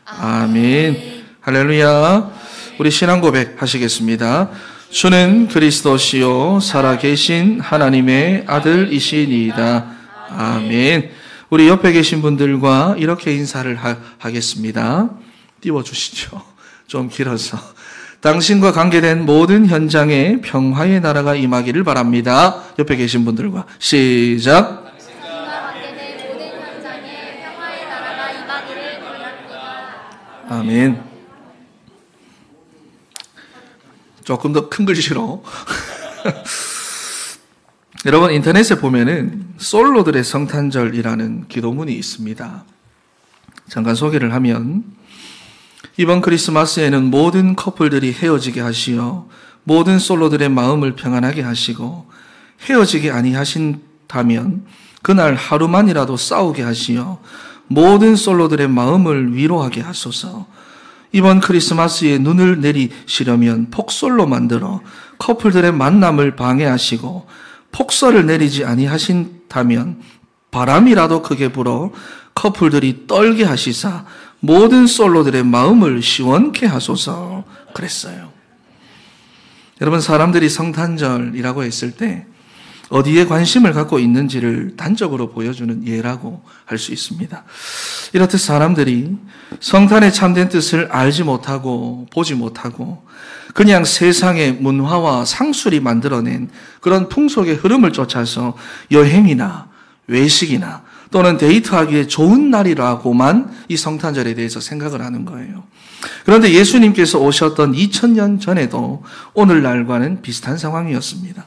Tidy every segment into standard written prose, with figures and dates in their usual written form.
아멘. 할렐루야. 우리 신앙 고백 하시겠습니다. 주는 그리스도시요 살아계신 하나님의 아들이시니이다. 아멘. 우리 옆에 계신 분들과 이렇게 인사를 하겠습니다. 띄워주시죠. 좀 길어서. 당신과 관계된 모든 현장에 평화의 나라가 임하기를 바랍니다. 옆에 계신 분들과 시작. 당신과 관계된 모든 현장에 평화의 나라가 임하기를 바랍니다. 아멘. 조금 더 큰 글씨로. 여러분, 인터넷에 보면은 솔로들의 성탄절이라는 기도문이 있습니다. 잠깐 소개를 하면, 이번 크리스마스에는 모든 커플들이 헤어지게 하시어 모든 솔로들의 마음을 평안하게 하시고, 헤어지게 아니하신다면 그날 하루만이라도 싸우게 하시어 모든 솔로들의 마음을 위로하게 하소서. 이번 크리스마스에 눈을 내리시려면 폭설로 만들어 커플들의 만남을 방해하시고, 폭설을 내리지 아니하신다면 바람이라도 크게 불어 커플들이 떨게 하시사 모든 솔로들의 마음을 시원케 하소서 그랬어요. 여러분, 사람들이 성탄절이라고 했을 때 어디에 관심을 갖고 있는지를 단적으로 보여주는 예라고 할 수 있습니다. 이렇듯 사람들이 성탄의 참된 뜻을 알지 못하고 보지 못하고 그냥 세상의 문화와 상술이 만들어낸 그런 풍속의 흐름을 쫓아서 여행이나 외식이나 또는 데이트하기에 좋은 날이라고만 이 성탄절에 대해서 생각을 하는 거예요. 그런데 예수님께서 오셨던 2000년 전에도 오늘날과는 비슷한 상황이었습니다.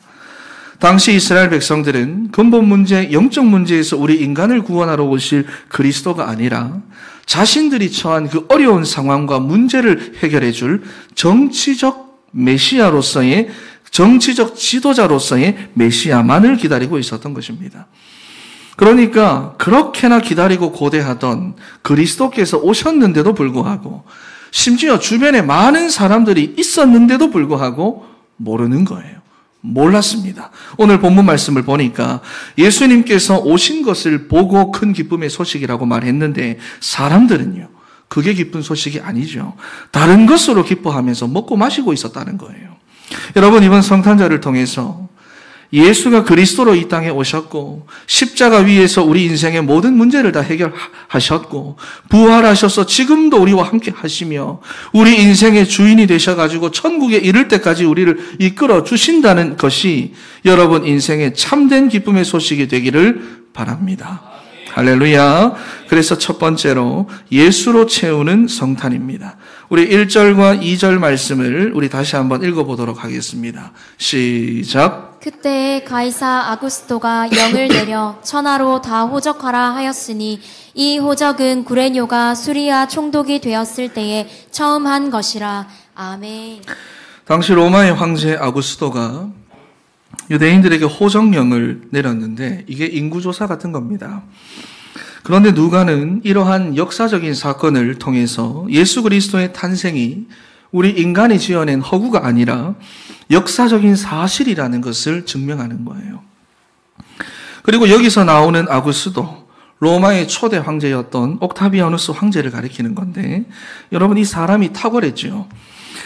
당시 이스라엘 백성들은 근본 문제, 영적 문제에서 우리 인간을 구원하러 오실 그리스도가 아니라 자신들이 처한 그 어려운 상황과 문제를 해결해 줄 정치적 메시아로서의, 정치적 지도자로서의 메시아만을 기다리고 있었던 것입니다. 그러니까 그렇게나 기다리고 고대하던 그리스도께서 오셨는데도 불구하고, 심지어 주변에 많은 사람들이 있었는데도 불구하고 모르는 거예요. 몰랐습니다. 오늘 본문 말씀을 보니까 예수님께서 오신 것을 보고 큰 기쁨의 소식이라고 말했는데, 사람들은요, 그게 기쁜 소식이 아니죠. 다른 것으로 기뻐하면서 먹고 마시고 있었다는 거예요. 여러분, 이번 성탄절을 통해서 예수가 그리스도로 이 땅에 오셨고 십자가 위에서 우리 인생의 모든 문제를 다 해결하셨고 부활하셔서 지금도 우리와 함께 하시며 우리 인생의 주인이 되셔가지고 천국에 이를 때까지 우리를 이끌어 주신다는 것이 여러분 인생의 참된 기쁨의 소식이 되기를 바랍니다. 할렐루야. 그래서 첫 번째로 예수로 채우는 성탄입니다. 우리 1절과 2절 말씀을 우리 다시 한번 읽어보도록 하겠습니다. 시작. 그때 가이사 아구스토가 영을 내려 천하로 다 호적하라 하였으니 이 호적은 구레뇨가 수리아 총독이 되었을 때에 처음 한 것이라. 아멘. 당시 로마의 황제 아구스토가 유대인들에게 호적령을 내렸는데 이게 인구조사 같은 겁니다. 그런데 누가는 이러한 역사적인 사건을 통해서 예수 그리스도의 탄생이 우리 인간이 지어낸 허구가 아니라 역사적인 사실이라는 것을 증명하는 거예요. 그리고 여기서 나오는 아구스도, 로마의 초대 황제였던 옥타비아누스 황제를 가리키는 건데, 여러분 이 사람이 탁월했죠.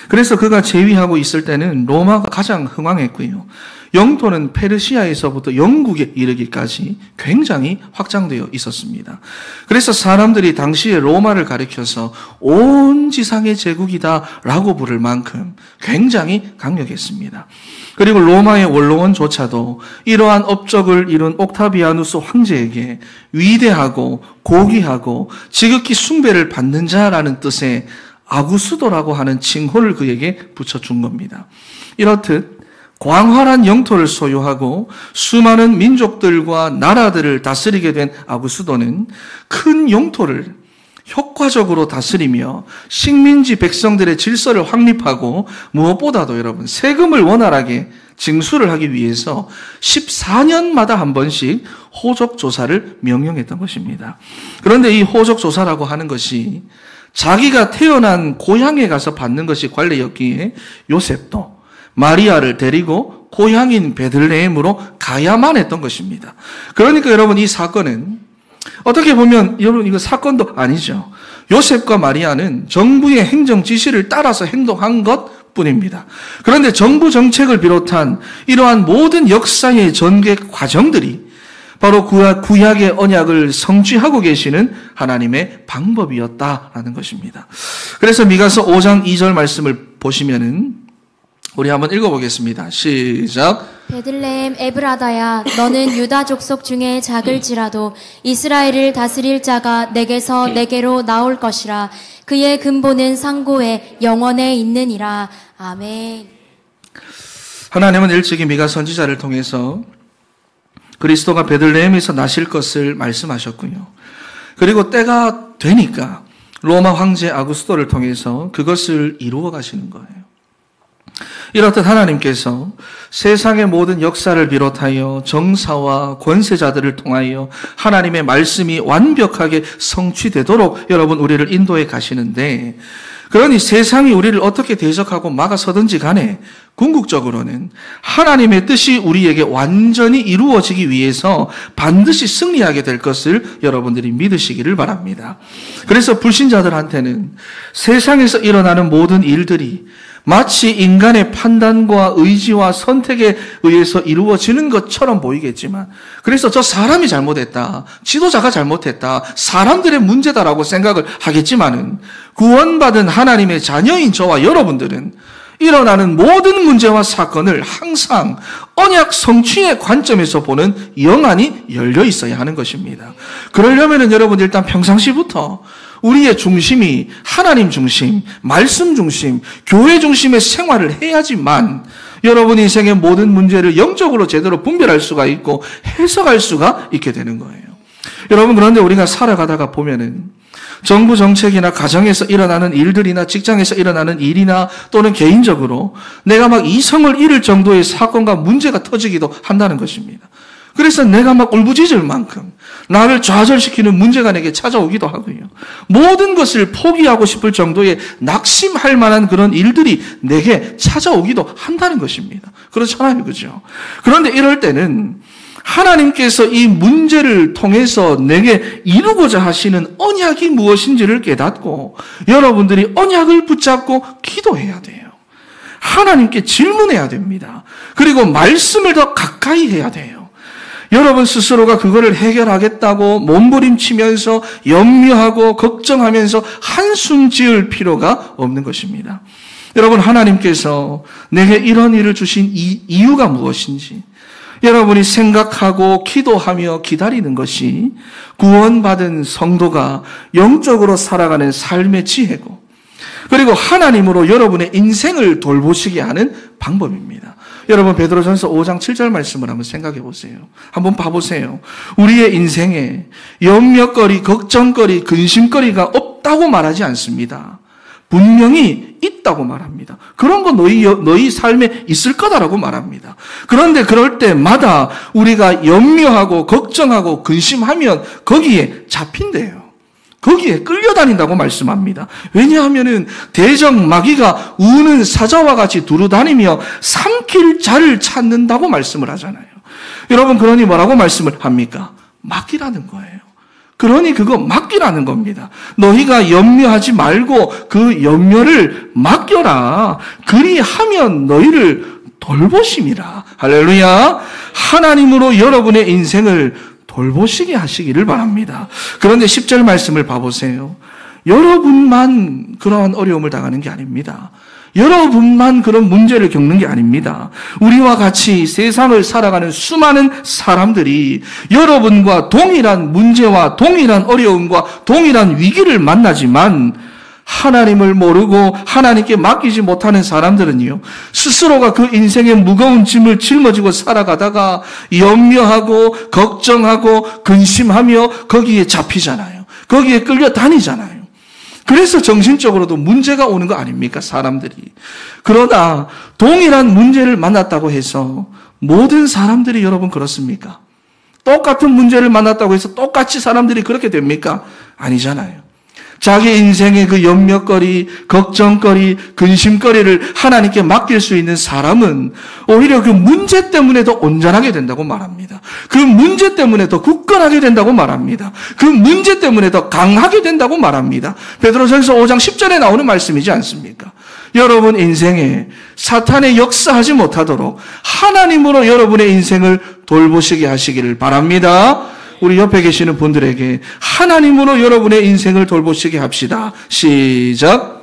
그래서 그가 재위하고 있을 때는 로마가 가장 흥왕했고요. 영토는 페르시아에서부터 영국에 이르기까지 굉장히 확장되어 있었습니다. 그래서 사람들이 당시에 로마를 가리켜서 온 지상의 제국이다라고 부를 만큼 굉장히 강력했습니다. 그리고 로마의 원로원조차도 이러한 업적을 이룬 옥타비아누스 황제에게 위대하고 고귀하고 지극히 숭배를 받는 자라는 뜻의 아구스도라고 하는 칭호를 그에게 붙여준 겁니다. 이렇듯 광활한 영토를 소유하고 수많은 민족들과 나라들을 다스리게 된 아구스도는 큰 영토를 효과적으로 다스리며 식민지 백성들의 질서를 확립하고 무엇보다도 여러분 세금을 원활하게 징수를 하기 위해서 14년마다 한 번씩 호적조사를 명령했던 것입니다. 그런데 이 호적조사라고 하는 것이 자기가 태어난 고향에 가서 받는 것이 관례였기에 요셉도 마리아를 데리고 고향인 베들레헴으로 가야만 했던 것입니다. 그러니까 여러분 이 사건은 어떻게 보면 여러분 이거 사건도 아니죠. 요셉과 마리아는 정부의 행정 지시를 따라서 행동한 것 뿐입니다. 그런데 정부 정책을 비롯한 이러한 모든 역사의 전개 과정들이 바로 구약의 언약을 성취하고 계시는 하나님의 방법이었다라는 것입니다. 그래서 미가서 5장 2절 말씀을 보시면은 우리 한번 읽어보겠습니다. 시작. 베들레헴 에브라다야, 너는 유다 족속 중에 작을지라도 이스라엘을 다스릴 자가 내게서 내게로 나올 것이라. 그의 근본은 상고에 영원에 있느니라. 아멘. 하나님은 일찍이 미가 선지자를 통해서 그리스도가 베들레헴에서 나실 것을 말씀하셨군요. 그리고 때가 되니까 로마 황제 아구스토를 통해서 그것을 이루어 가시는 거예요. 이렇듯 하나님께서 세상의 모든 역사를 비롯하여 정사와 권세자들을 통하여 하나님의 말씀이 완벽하게 성취되도록 여러분 우리를 인도해 가시는데, 그러니 세상이 우리를 어떻게 대적하고 막아서든지 간에 궁극적으로는 하나님의 뜻이 우리에게 완전히 이루어지기 위해서 반드시 승리하게 될 것을 여러분들이 믿으시기를 바랍니다. 그래서 불신자들한테는 세상에서 일어나는 모든 일들이 마치 인간의 판단과 의지와 선택에 의해서 이루어지는 것처럼 보이겠지만, 그래서 저 사람이 잘못했다, 지도자가 잘못했다, 사람들의 문제다라고 생각을 하겠지만은 구원받은 하나님의 자녀인 저와 여러분들은 일어나는 모든 문제와 사건을 항상 언약 성취의 관점에서 보는 영안이 열려 있어야 하는 것입니다. 그러려면은 여러분 일단 평상시부터 우리의 중심이 하나님 중심, 말씀 중심, 교회 중심의 생활을 해야지만 여러분 인생의 모든 문제를 영적으로 제대로 분별할 수가 있고 해석할 수가 있게 되는 거예요. 여러분, 그런데 우리가 살아가다가 보면은 정부 정책이나 가정에서 일어나는 일들이나 직장에서 일어나는 일이나 또는 개인적으로 내가 막 이성을 잃을 정도의 사건과 문제가 터지기도 한다는 것입니다. 그래서 내가 막 울부짖을 만큼 나를 좌절시키는 문제가 내게 찾아오기도 하고요. 모든 것을 포기하고 싶을 정도의 낙심할 만한 그런 일들이 내게 찾아오기도 한다는 것입니다. 그렇잖아요, 그죠? 그런데 이럴 때는 하나님께서 이 문제를 통해서 내게 이루고자 하시는 언약이 무엇인지를 깨닫고 여러분들이 언약을 붙잡고 기도해야 돼요. 하나님께 질문해야 됩니다. 그리고 말씀을 더 가까이 해야 돼요. 여러분 스스로가 그거를 해결하겠다고 몸부림치면서 염려하고 걱정하면서 한숨 지을 필요가 없는 것입니다. 여러분, 하나님께서 내게 이런 일을 주신 이유가 무엇인지 여러분이 생각하고 기도하며 기다리는 것이 구원받은 성도가 영적으로 살아가는 삶의 지혜고, 그리고 하나님으로 여러분의 인생을 돌보시게 하는 방법입니다. 여러분, 베드로전서 5장 7절 말씀을 한번 생각해 보세요. 한번 봐보세요. 우리의 인생에 염려거리, 걱정거리, 근심거리가 없다고 말하지 않습니다. 분명히 있다고 말합니다. 그런 거 너희 삶에 있을 거다라고 말합니다. 그런데 그럴 때마다 우리가 염려하고 걱정하고 근심하면 거기에 잡힌대요. 거기에 끌려다닌다고 말씀합니다. 왜냐하면은 대적 마귀가 우는 사자와 같이 두루다니며 삼킬 자를 찾는다고 말씀을 하잖아요. 여러분, 그러니 뭐라고 말씀을 합니까? 맡기라는 거예요. 그러니 그거 맡기라는 겁니다. 너희가 염려하지 말고 그 염려를 맡겨라. 그리하면 너희를 돌보심이라. 할렐루야. 하나님으로 여러분의 인생을 돌보시게 하시기를 바랍니다. 그런데 10절 말씀을 봐보세요. 여러분만 그러한 어려움을 당하는 게 아닙니다. 여러분만 그런 문제를 겪는 게 아닙니다. 우리와 같이 세상을 살아가는 수많은 사람들이 여러분과 동일한 문제와 동일한 어려움과 동일한 위기를 만나지만 하나님을 모르고 하나님께 맡기지 못하는 사람들은요, 스스로가 그 인생의 무거운 짐을 짊어지고 살아가다가 염려하고 걱정하고 근심하며 거기에 잡히잖아요. 거기에 끌려다니잖아요. 그래서 정신적으로도 문제가 오는 거 아닙니까, 사람들이. 그러나 동일한 문제를 만났다고 해서 모든 사람들이 여러분 그렇습니까? 똑같은 문제를 만났다고 해서 똑같이 사람들이 그렇게 됩니까? 아니잖아요. 자기 인생의 그 염려거리, 걱정거리, 근심거리를 하나님께 맡길 수 있는 사람은 오히려 그 문제 때문에 더 온전하게 된다고 말합니다. 그 문제 때문에 더 굳건하게 된다고 말합니다. 그 문제 때문에 더 강하게 된다고 말합니다. 베드로전서 5장 10절에 나오는 말씀이지 않습니까? 여러분 인생에 사탄의 역사하지 못하도록 하나님으로 여러분의 인생을 돌보시게 하시기를 바랍니다. 우리 옆에 계시는 분들에게 하나님으로 여러분의 인생을 돌보시게 합시다. 시작.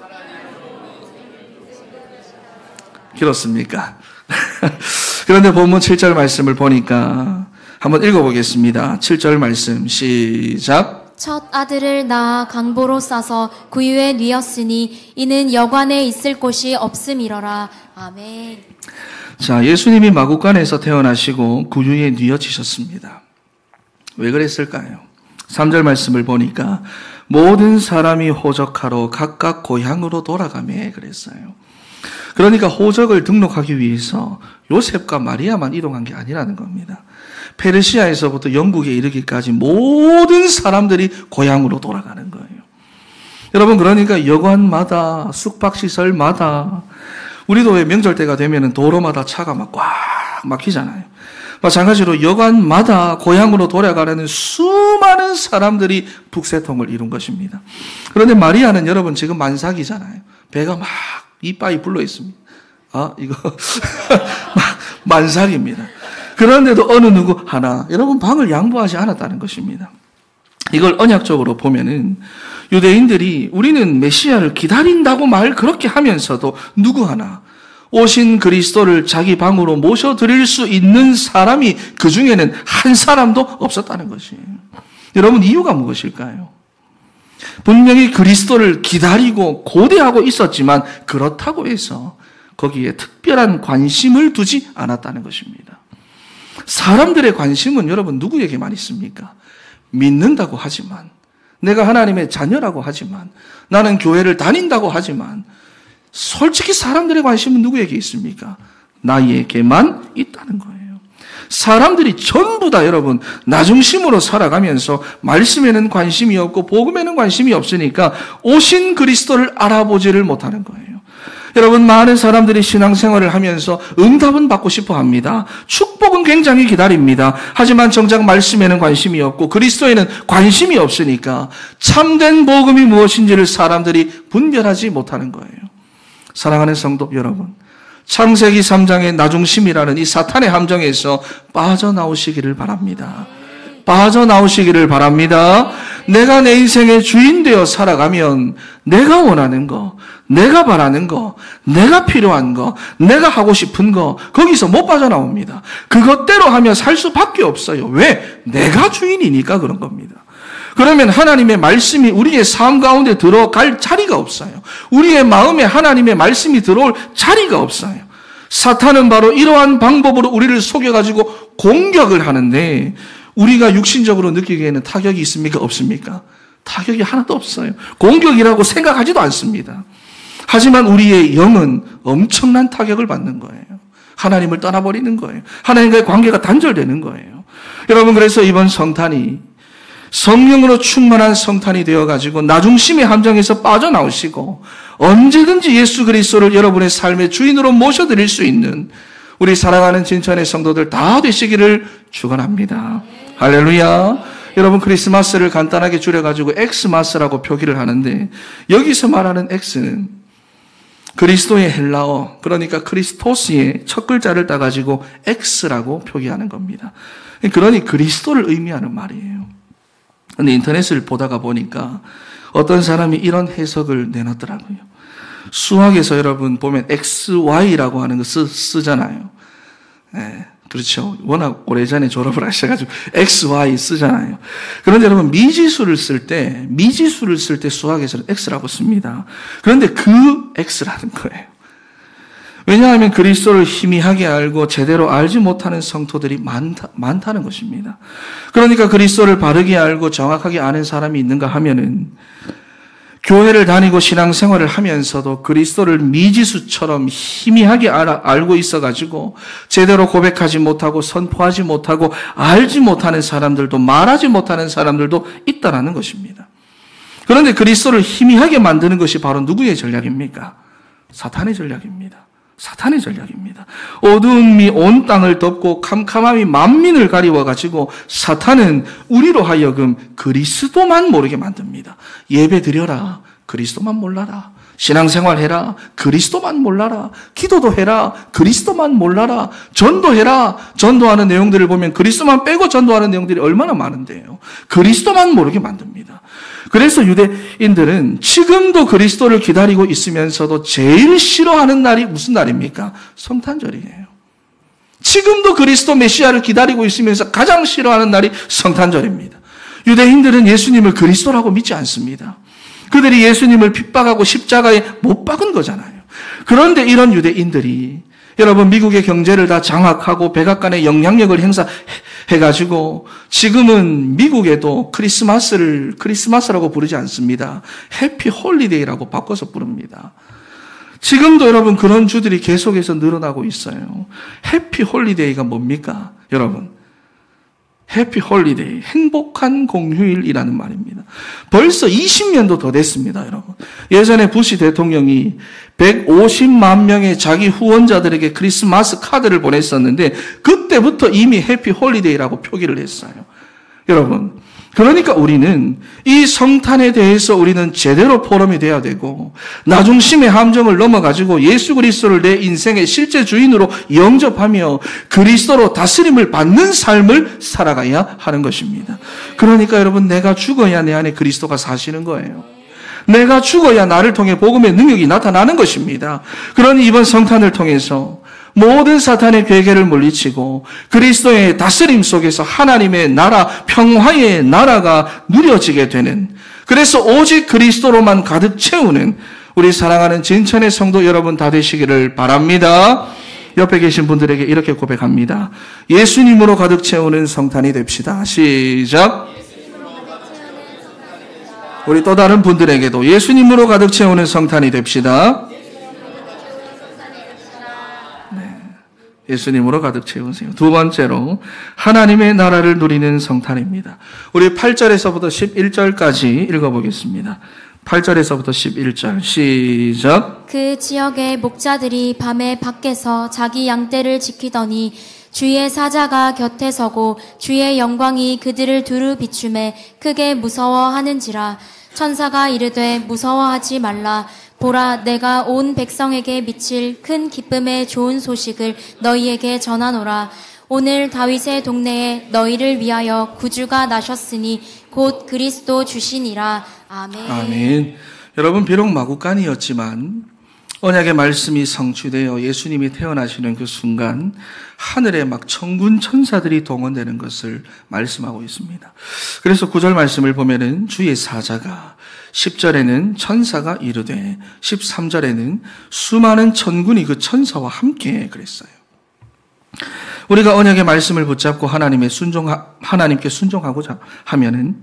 길었습니까? 그런데 본문 7절 말씀을 보니까 한번 읽어보겠습니다. 7절 말씀 시작. 첫 아들을 낳아 강보로 싸서 구유에 뉘었으니 이는 여관에 있을 곳이 없음이러라. 아멘. 자, 예수님이 마구간에서 태어나시고 구유에 뉘어지셨습니다. 왜 그랬을까요? 3절 말씀을 보니까 모든 사람이 호적하러 각각 고향으로 돌아가매 그랬어요. 그러니까 호적을 등록하기 위해서 요셉과 마리아만 이동한 게 아니라는 겁니다. 페르시아에서부터 영국에 이르기까지 모든 사람들이 고향으로 돌아가는 거예요. 여러분, 그러니까 여관마다 숙박시설마다 우리도 왜 명절 때가 되면 도로마다 차가 막 꽉 막히잖아요. 마찬가지로 여관마다 고향으로 돌아가려는 수많은 사람들이 북새통을 이룬 것입니다. 그런데 마리아는 여러분 지금 만삭이잖아요. 배가 막 이빠이 불러 있습니다. 이거 막 만삭입니다. 그런데도 어느 누구 하나 여러분 방을 양보하지 않았다는 것입니다. 이걸 언약적으로 보면은 유대인들이 우리는 메시아를 기다린다고 말 그렇게 하면서도 누구 하나 오신 그리스도를 자기 방으로 모셔드릴 수 있는 사람이 그 중에는 한 사람도 없었다는 것이에요. 여러분 이유가 무엇일까요? 분명히 그리스도를 기다리고 고대하고 있었지만 그렇다고 해서 거기에 특별한 관심을 두지 않았다는 것입니다. 사람들의 관심은 여러분 누구에게만 있습니까? 믿는다고 하지만, 내가 하나님의 자녀라고 하지만, 나는 교회를 다닌다고 하지만 솔직히 사람들의 관심은 누구에게 있습니까? 나에게만 있다는 거예요. 사람들이 전부 다 여러분 나 중심으로 살아가면서 말씀에는 관심이 없고 복음에는 관심이 없으니까 오신 그리스도를 알아보지를 못하는 거예요. 여러분 많은 사람들이 신앙생활을 하면서 응답은 받고 싶어 합니다. 축복은 굉장히 기다립니다. 하지만 정작 말씀에는 관심이 없고 그리스도에는 관심이 없으니까 참된 복음이 무엇인지를 사람들이 분별하지 못하는 거예요. 사랑하는 성도 여러분, 창세기 3장의 나중심이라는 이 사탄의 함정에서 빠져나오시기를 바랍니다. 빠져나오시기를 바랍니다. 내가 내 인생의 주인 되어 살아가면 내가 원하는 거, 내가 바라는 거, 내가 필요한 거, 내가 하고 싶은 거 거기서 못 빠져나옵니다. 그것대로 하며 살 수밖에 없어요. 왜? 내가 주인이니까 그런 겁니다. 그러면 하나님의 말씀이 우리의 삶 가운데 들어갈 자리가 없어요. 우리의 마음에 하나님의 말씀이 들어올 자리가 없어요. 사탄은 바로 이러한 방법으로 우리를 속여가지고 공격을 하는데 우리가 육신적으로 느끼기에는 타격이 있습니까? 없습니까? 타격이 하나도 없어요. 공격이라고 생각하지도 않습니다. 하지만 우리의 영은 엄청난 타격을 받는 거예요. 하나님을 떠나버리는 거예요. 하나님과의 관계가 단절되는 거예요. 여러분 그래서 이번 성탄이 성령으로 충만한 성탄이 되어가지고 나중심의 함정에서 빠져나오시고 언제든지 예수 그리스도를 여러분의 삶의 주인으로 모셔드릴 수 있는 우리 사랑하는 진천의 성도들 다 되시기를 축원합니다. 할렐루야. 여러분 크리스마스를 간단하게 줄여가지고 엑스마스라고 표기를 하는데 여기서 말하는 엑스는 그리스도의 헬라어, 그러니까 크리스토스의 첫 글자를 따가지고 엑스라고 표기하는 겁니다. 그러니 그리스도를 의미하는 말이에요. 근데 인터넷을 보다가 보니까 어떤 사람이 이런 해석을 내놨더라고요. 수학에서 여러분 보면 XY라고 하는 거 쓰잖아요. 네, 그렇죠. 워낙 오래전에 졸업을 하셔가지고 XY 쓰잖아요. 그런데 여러분 미지수를 쓸 때 수학에서는 X라고 씁니다. 그런데 그 X라는 거예요. 왜냐하면 그리스도를 희미하게 알고 제대로 알지 못하는 성도들이 많다는 것입니다. 그러니까 그리스도를 바르게 알고 정확하게 아는 사람이 있는가 하면은 교회를 다니고 신앙생활을 하면서도 그리스도를 미지수처럼 희미하게 알고 있어가지고 제대로 고백하지 못하고 선포하지 못하고 알지 못하는 사람들도 말하지 못하는 사람들도 있다라는 것입니다. 그런데 그리스도를 희미하게 만드는 것이 바로 누구의 전략입니까? 사탄의 전략입니다. 사탄의 전략입니다. 어두움이 온 땅을 덮고 캄캄함이 만민을 가리워가지고 사탄은 우리로 하여금 그리스도만 모르게 만듭니다. 예배 드려라. 그리스도만 몰라라. 신앙생활 해라. 그리스도만 몰라라. 기도도 해라. 그리스도만 몰라라. 전도해라. 전도하는 내용들을 보면 그리스도만 빼고 전도하는 내용들이 얼마나 많은데요. 그리스도만 모르게 만듭니다. 그래서 유대인들은 지금도 그리스도를 기다리고 있으면서도 제일 싫어하는 날이 무슨 날입니까? 성탄절이에요. 지금도 그리스도 메시아를 기다리고 있으면서 가장 싫어하는 날이 성탄절입니다. 유대인들은 예수님을 그리스도라고 믿지 않습니다. 그들이 예수님을 핍박하고 십자가에 못 박은 거잖아요. 그런데 이런 유대인들이 여러분 미국의 경제를 다 장악하고 백악관의 영향력을 행사해가지고 지금은 미국에도 크리스마스를 크리스마스라고 부르지 않습니다. 해피 홀리데이라고 바꿔서 부릅니다. 지금도 여러분 그런 주들이 계속해서 늘어나고 있어요. 해피 홀리데이가 뭡니까? 여러분 해피 홀리데이, 행복한 공휴일이라는 말입니다. 벌써 20년도 더 됐습니다, 여러분. 예전에 부시 대통령이 150만 명의 자기 후원자들에게 크리스마스 카드를 보냈었는데 그때부터 이미 해피 홀리데이라고 표기를 했어요. 여러분, 그러니까 우리는 이 성탄에 대해서 우리는 제대로 포럼이 돼야 되고 나중심의 함정을 넘어가지고 예수 그리스도를 내 인생의 실제 주인으로 영접하며 그리스도로 다스림을 받는 삶을 살아가야 하는 것입니다. 그러니까 여러분 내가 죽어야 내 안에 그리스도가 사시는 거예요. 내가 죽어야 나를 통해 복음의 능력이 나타나는 것입니다. 그러니 이번 성탄을 통해서 모든 사탄의 괴계를 물리치고 그리스도의 다스림 속에서 하나님의 나라, 평화의 나라가 누려지게 되는, 그래서 오직 그리스도로만 가득 채우는 우리 사랑하는 진천의 성도 여러분 다 되시기를 바랍니다. 옆에 계신 분들에게 이렇게 고백합니다. 예수님으로 가득 채우는 성탄이 됩시다. 시작. 우리 또 다른 분들에게도 예수님으로 가득 채우는 성탄이 됩시다. 예수님으로 가득 채우세요. 두 번째로 하나님의 나라를 누리는 성탄입니다. 우리 8절에서부터 11절까지 읽어보겠습니다. 8절에서부터 11절 시작. 그 지역의 목자들이 밤에 밖에서 자기 양떼를 지키더니 주의 사자가 곁에 서고 주의 영광이 그들을 두루 비추매 크게 무서워하는지라. 천사가 이르되 무서워하지 말라. 보라, 내가 온 백성에게 미칠 큰 기쁨의 좋은 소식을 너희에게 전하노라. 오늘 다윗의 동네에 너희를 위하여 구주가 나셨으니 곧 그리스도 주시니라. 아멘. 아멘. 여러분 비록 마구간이었지만 언약의 말씀이 성취되어 예수님이 태어나시는 그 순간 하늘에 막 천군 천사들이 동원되는 것을 말씀하고 있습니다. 그래서 9절 말씀을 보면은 주의 사자가, 10절에는 천사가 이르되, 13절에는 수많은 천군이 그 천사와 함께 그랬어요. 우리가 언약의 말씀을 붙잡고 하나님께 순종하고자 하면은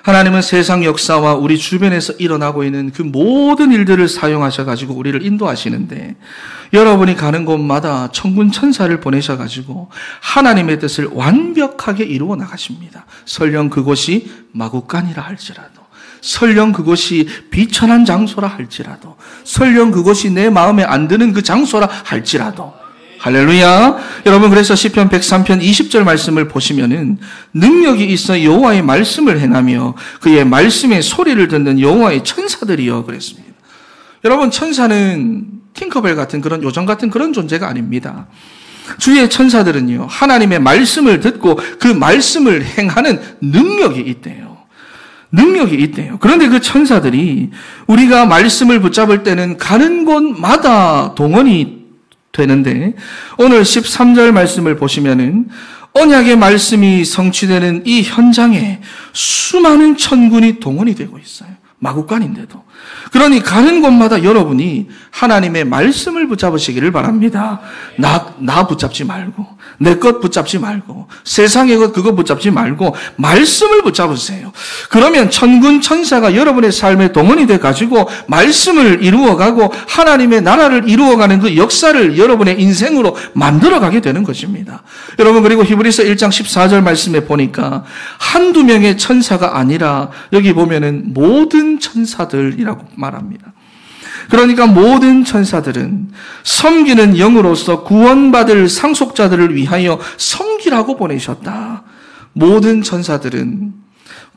하나님은 세상 역사와 우리 주변에서 일어나고 있는 그 모든 일들을 사용하셔가지고 우리를 인도하시는데, 여러분이 가는 곳마다 천군 천사를 보내셔가지고 하나님의 뜻을 완벽하게 이루어 나가십니다. 설령 그곳이 마구간이라 할지라도, 설령 그곳이 비천한 장소라 할지라도, 설령 그곳이 내 마음에 안 드는 그 장소라 할지라도. 할렐루야. 여러분, 그래서 시편 103편 20절 말씀을 보시면은 능력이 있어 여호와의 말씀을 행하며 그의 말씀의 소리를 듣는 여호와의 천사들이여 그랬습니다. 여러분, 천사는 팅커벨 같은 그런 요정 같은 그런 존재가 아닙니다. 주의 천사들은요, 하나님의 말씀을 듣고 그 말씀을 행하는 능력이 있대요. 능력이 있대요. 그런데 그 천사들이 우리가 말씀을 붙잡을 때는 가는 곳마다 동원이 되는데, 오늘 13절 말씀을 보시면은 언약의 말씀이 성취되는 이 현장에 수많은 천군이 동원이 되고 있어요. 마구간인데도. 그러니 가는 곳마다 여러분이 하나님의 말씀을 붙잡으시기를 바랍니다. 나 붙잡지 말고, 내 것 붙잡지 말고, 세상의 것 그거 붙잡지 말고 말씀을 붙잡으세요. 그러면 천군 천사가 여러분의 삶의 동원이 돼가지고 말씀을 이루어가고 하나님의 나라를 이루어가는 그 역사를 여러분의 인생으로 만들어가게 되는 것입니다. 여러분, 그리고 히브리서 1장 14절 말씀에 보니까 한두 명의 천사가 아니라 여기 보면은 모든 천사들이라고 말합니다. 그러니까 모든 천사들은 섬기는 영으로서 구원받을 상속자들을 위하여 섬기라고 보내셨다. 모든 천사들은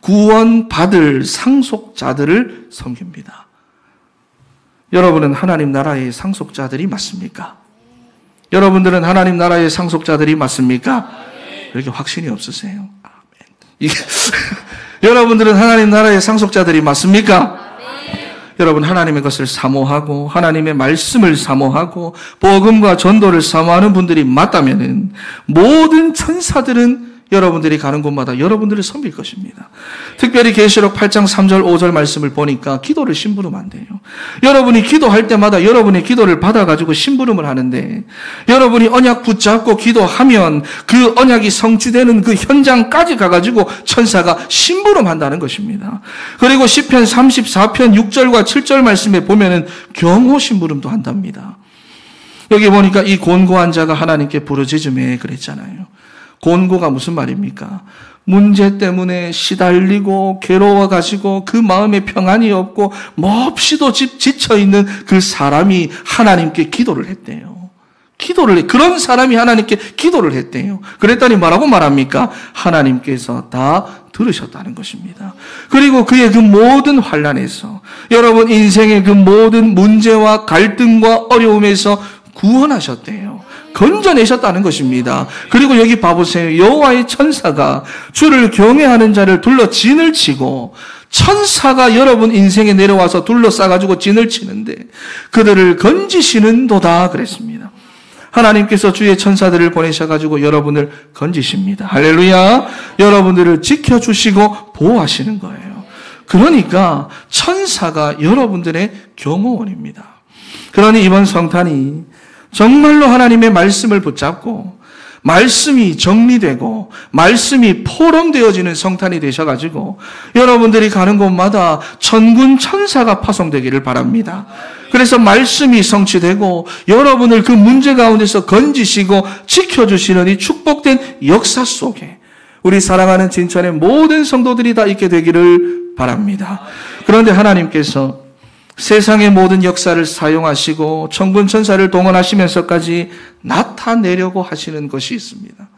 구원받을 상속자들을 섬깁니다. 여러분은 하나님 나라의 상속자들이 맞습니까? 여러분들은 하나님 나라의 상속자들이 맞습니까? 이렇게 확신이 없으세요? 아멘. 여러분들은 하나님 나라의 상속자들이 맞습니까? 여러분, 하나님의 것을 사모하고 하나님의 말씀을 사모하고 복음과 전도를 사모하는 분들이 맞다면은 모든 천사들은 여러분들이 가는 곳마다 여러분들을 섬길 것입니다. 특별히 계시록 8장 3절 5절 말씀을 보니까 기도를 심부름한 대요. 여러분이 기도할 때마다 여러분의 기도를 받아가지고 심부름을 하는데 여러분이 언약 붙잡고 기도하면 그 언약이 성취되는 그 현장까지 가가지고 천사가 심부름한다는 것입니다. 그리고 시편 34편 6절과 7절 말씀에 보면은 경호 심부름도 한답니다. 여기 보니까 이 곤고한 자가 하나님께 부르짖음에 그랬잖아요. 곤고가 무슨 말입니까? 문제 때문에 시달리고 괴로워가지고 그 마음에 평안이 없고 몹시도 지쳐있는 그 사람이 하나님께 기도를 했대요. 그런 사람이 하나님께 기도를 했대요. 그랬더니 뭐라고 말합니까? 하나님께서 다 들으셨다는 것입니다. 그리고 그의 그 모든 환난에서, 여러분 인생의 그 모든 문제와 갈등과 어려움에서 구원하셨대요. 건져내셨다는 것입니다. 그리고 여기 봐보세요. 여호와의 천사가 주를 경외하는 자를 둘러 진을 치고, 천사가 여러분 인생에 내려와서 둘러싸가지고 진을 치는데 그들을 건지시는도다 그랬습니다. 하나님께서 주의 천사들을 보내셔가지고 여러분을 건지십니다. 할렐루야. 여러분들을 지켜주시고 보호하시는 거예요. 그러니까 천사가 여러분들의 경호원입니다. 그러니 이번 성탄이 정말로 하나님의 말씀을 붙잡고 말씀이 정리되고 말씀이 포럼되어지는 성탄이 되셔가지고 여러분들이 가는 곳마다 천군 천사가 파송되기를 바랍니다. 그래서 말씀이 성취되고 여러분을 그 문제 가운데서 건지시고 지켜주시는 이 축복된 역사 속에 우리 사랑하는 진천의 모든 성도들이 다 있게 되기를 바랍니다. 그런데 하나님께서 세상의 모든 역사를 사용하시고 천군 천사를 동원하시면서까지 나타내려고 하시는 것이 있습니다.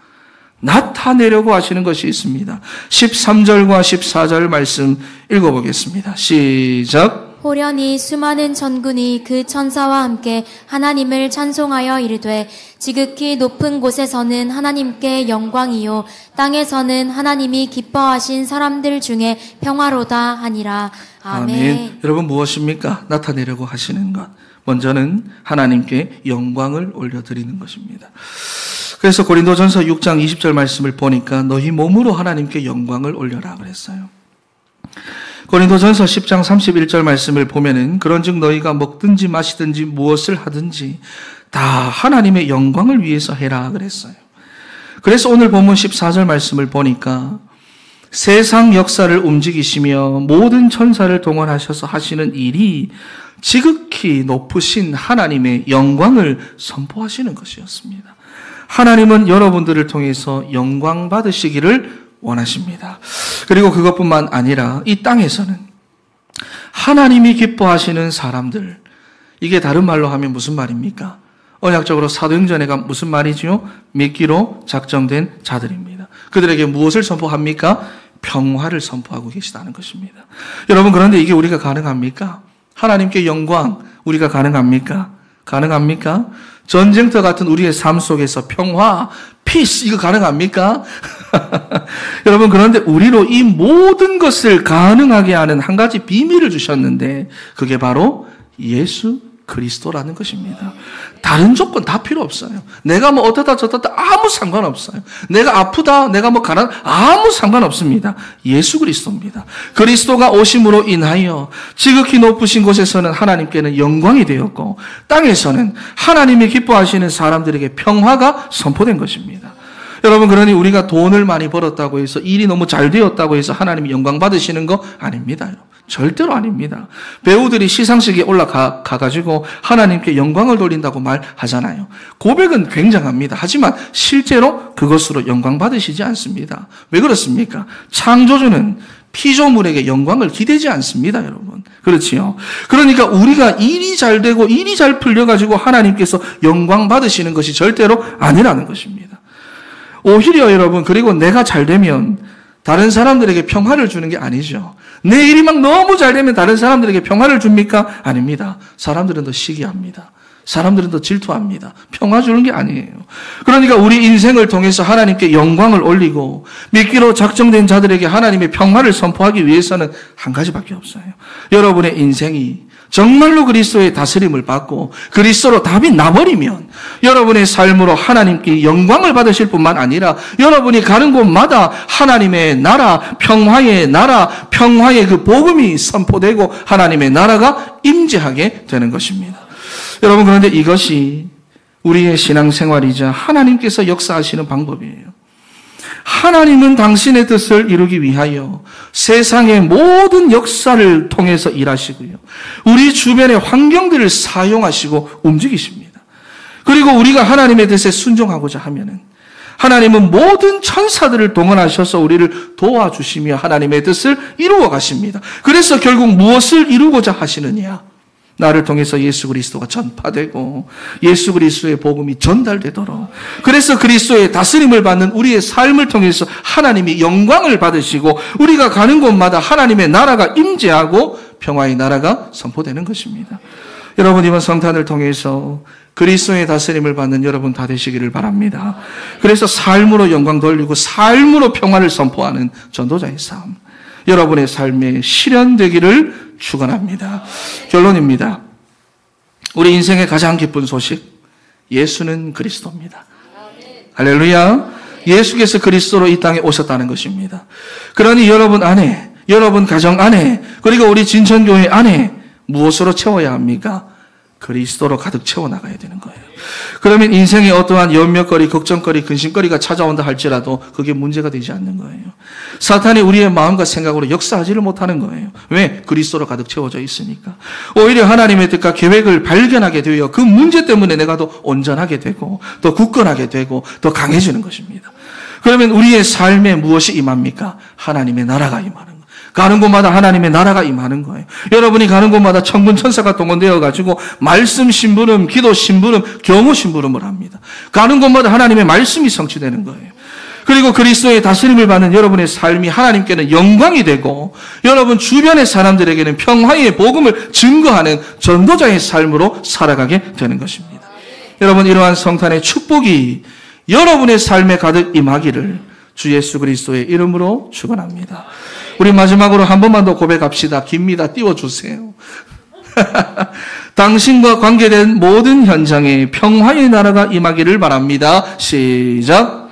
나타내려고 하시는 것이 있습니다. 13절과 14절 말씀 읽어보겠습니다. 시작. 호련히 수많은 천군이 그 천사와 함께 하나님을 찬송하여 이르되 지극히 높은 곳에서는 하나님께 영광이요 땅에서는 하나님이 기뻐하신 사람들 중에 평화로다 하니라. 아멘. 여러분 무엇입니까? 나타내려고 하시는 것. 먼저는 하나님께 영광을 올려드리는 것입니다. 그래서 고린도전서 6장 20절 말씀을 보니까 너희 몸으로 하나님께 영광을 올려라 그랬어요. 고린도전서 10장 31절 말씀을 보면은 그런즉 너희가 먹든지 마시든지 무엇을 하든지 다 하나님의 영광을 위해서 해라 그랬어요. 그래서 오늘 본문 14절 말씀을 보니까 세상 역사를 움직이시며 모든 천사를 동원하셔서 하시는 일이 지극히 높으신 하나님의 영광을 선포하시는 것이었습니다. 하나님은 여러분들을 통해서 영광 받으시기를 원하십니다. 그리고 그것뿐만 아니라 이 땅에서는 하나님이 기뻐하시는 사람들, 이게 다른 말로 하면 무슨 말입니까? 언약적으로 사도행전에가 무슨 말이지요? 믿기로 작정된 자들입니다. 그들에게 무엇을 선포합니까? 평화를 선포하고 계시다는 것입니다. 여러분, 그런데 이게 우리가 가능합니까? 하나님께 영광 우리가 가능합니까? 가능합니까? 전쟁터 같은 우리의 삶 속에서 평화, 피스 이거 가능합니까? 여러분, 그런데 우리로 이 모든 것을 가능하게 하는 한 가지 비밀을 주셨는데 그게 바로 예수 그리스도라는 것입니다. 다른 조건 다 필요 없어요. 내가 뭐 어떠다 저떠다 아무 상관없어요. 내가 아프다, 내가 뭐 가난 아무 상관없습니다. 예수 그리스도입니다. 그리스도가 오심으로 인하여 지극히 높으신 곳에서는 하나님께는 영광이 되었고 땅에서는 하나님이 기뻐하시는 사람들에게 평화가 선포된 것입니다. 여러분, 그러니 우리가 돈을 많이 벌었다고 해서 일이 너무 잘 되었다고 해서 하나님이 영광 받으시는 거 아닙니다. 여러분. 절대로 아닙니다. 배우들이 시상식에 올라가가지고 하나님께 영광을 돌린다고 말하잖아요. 고백은 굉장합니다. 하지만 실제로 그것으로 영광 받으시지 않습니다. 왜 그렇습니까? 창조주는 피조물에게 영광을 기대지 않습니다, 여러분. 그렇지요? 그러니까 우리가 일이 잘 되고 일이 잘 풀려가지고 하나님께서 영광 받으시는 것이 절대로 아니라는 것입니다. 오히려 여러분, 그리고 내가 잘 되면 다른 사람들에게 평화를 주는 게 아니죠. 내 일이 막 너무 잘 되면 다른 사람들에게 평화를 줍니까? 아닙니다. 사람들은 더 시기합니다. 사람들은 더 질투합니다. 평화 주는 게 아니에요. 그러니까 우리 인생을 통해서 하나님께 영광을 올리고 믿기로 작정된 자들에게 하나님의 평화를 선포하기 위해서는 한 가지밖에 없어요. 여러분의 인생이 정말로 그리스도의 다스림을 받고 그리스도로 답이 나버리면 여러분의 삶으로 하나님께 영광을 받으실 뿐만 아니라 여러분이 가는 곳마다 하나님의 나라, 평화의 그 복음이 선포되고 하나님의 나라가 임재하게 되는 것입니다. 여러분, 그런데 이것이 우리의 신앙생활이자 하나님께서 역사하시는 방법이에요. 하나님은 당신의 뜻을 이루기 위하여 세상의 모든 역사를 통해서 일하시고요. 우리 주변의 환경들을 사용하시고 움직이십니다. 그리고 우리가 하나님의 뜻에 순종하고자 하면은 하나님은 모든 천사들을 동원하셔서 우리를 도와주시며 하나님의 뜻을 이루어 가십니다. 그래서 결국 무엇을 이루고자 하시느냐? 나를 통해서 예수 그리스도가 전파되고 예수 그리스도의 복음이 전달되도록, 그래서 그리스도의 다스림을 받는 우리의 삶을 통해서 하나님이 영광을 받으시고 우리가 가는 곳마다 하나님의 나라가 임재하고 평화의 나라가 선포되는 것입니다. 여러분, 이번 성탄을 통해서 그리스도의 다스림을 받는 여러분 다 되시기를 바랍니다. 그래서 삶으로 영광 돌리고 삶으로 평화를 선포하는 전도자의 삶, 여러분의 삶에 실현되기를 축원합니다. 결론입니다. 우리 인생의 가장 기쁜 소식, 예수는 그리스도입니다. 할렐루야. 예수께서 그리스도로 이 땅에 오셨다는 것입니다. 그러니 여러분 안에, 여러분 가정 안에, 그리고 우리 진천교회 안에 무엇으로 채워야 합니까? 그리스도로 가득 채워나가야 되는 거예요. 그러면 인생에 어떠한 염려거리, 걱정거리, 근심거리가 찾아온다 할지라도 그게 문제가 되지 않는 거예요. 사탄이 우리의 마음과 생각으로 역사하지를 못하는 거예요. 왜? 그리스도로 가득 채워져 있으니까. 오히려 하나님의 뜻과 계획을 발견하게 되어 그 문제 때문에 내가 더 온전하게 되고 더 굳건하게 되고 더 강해지는 것입니다. 그러면 우리의 삶에 무엇이 임합니까? 하나님의 나라가 임하는 거예요. 가는 곳마다 하나님의 나라가 임하는 거예요. 여러분이 가는 곳마다 천군 천사가 동원되어 가지고 말씀 심부름, 기도 심부름, 경호 심부름을 합니다. 가는 곳마다 하나님의 말씀이 성취되는 거예요. 그리고 그리스도의 다스림을 받는 여러분의 삶이 하나님께는 영광이 되고 여러분 주변의 사람들에게는 평화의 복음을 증거하는 전도자의 삶으로 살아가게 되는 것입니다. 여러분, 이러한 성탄의 축복이 여러분의 삶에 가득 임하기를 주 예수 그리스도의 이름으로 축원합니다. 우리 마지막으로 한 번만 더 고백합시다. 깁니다. 띄워주세요. 당신과 관계된 모든 현장에 평화의 나라가 임하기를 바랍니다. 시작.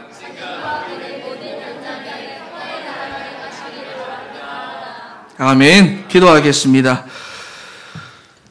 아멘. 기도하겠습니다.